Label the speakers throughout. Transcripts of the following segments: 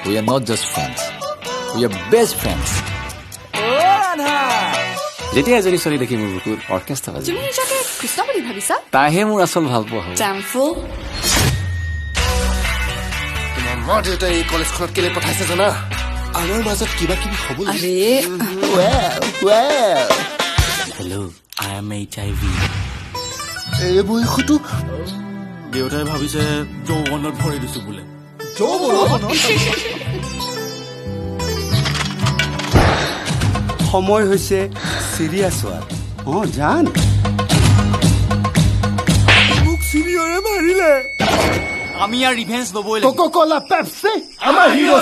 Speaker 1: We are not just friends. We are best friends. যেতিয়া এজনী ছোৱালী দেখি মোৰ বুকুত অৰ্কেষ্ট্ৰা বাজে
Speaker 2: তুমি নিজকে কৃষ্ণ বুলি ভাবিছা
Speaker 1: তাইহে মোৰ আচল ভাল পোৱা হ'ব
Speaker 2: জামফুল
Speaker 3: তোমাৰ মা দেউতাই এই কলেজখনত কেলে পঠাইছে জানা আমাৰ মাজত কিবা কিবি হ'ব
Speaker 2: আৰে
Speaker 4: হেল্ল' আই এম HIV
Speaker 3: এই বয়সতো
Speaker 4: দেউতাই ভাবিছে যৌৱনত ভৰি দিছো বোলে
Speaker 5: সময় হৈছে চিৰিয়াছ হোৱাৰ জান মোক চিনিয়ৰে মাৰিলে
Speaker 4: আমি ইয়াৰ ৰিভেঞ্জ ল'বই
Speaker 5: কোকা-কোলা পেপচি আমাৰ hero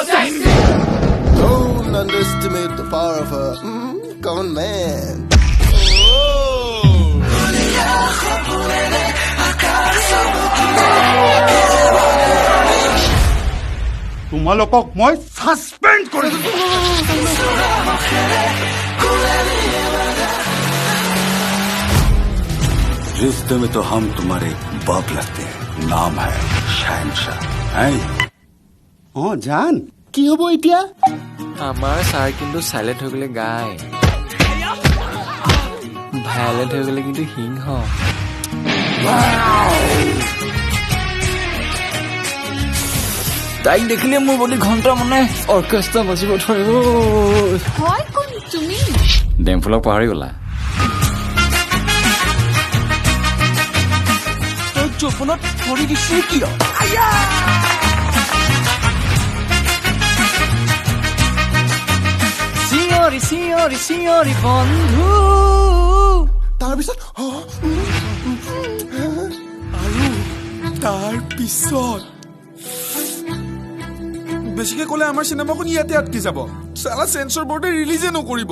Speaker 3: Don't underestimate the power of a con man.
Speaker 5: তোমালোকক মই সাসপেন্ড কৰি দিম रिश्ते में तो हम तुम्हारे बाप लगते हैं नाम है शहनशाह জান কি হ'ব এতিয়া
Speaker 1: আমাৰ ছাৰ কিন্তু চাইলেণ্ট হৈ গ'লে গায় ভাইলেণ্ট হৈ গ'লে কিন্তু সিংহ তাইক দেখিলে মোৰ বডি ঘণ্টা মানে অৰ্কেষ্ট্ৰা বাজিব ধৰিব
Speaker 2: হয় কোন তুমি
Speaker 1: ডেমফুলক পাহৰি গ'লা
Speaker 4: তই জোপনত ভৰি দিছো কিয় চিঞৰি চিঞৰি চিঞৰি বন্ধু
Speaker 3: তাৰপিছত
Speaker 6: আৰু তাৰ পিছত বেছিকে ক'লে আমাৰ চিনেমাখন ইয়াতে আটকি যাব চালা চেন্সৰ বৰ্ডে ৰিলিজে নকৰিব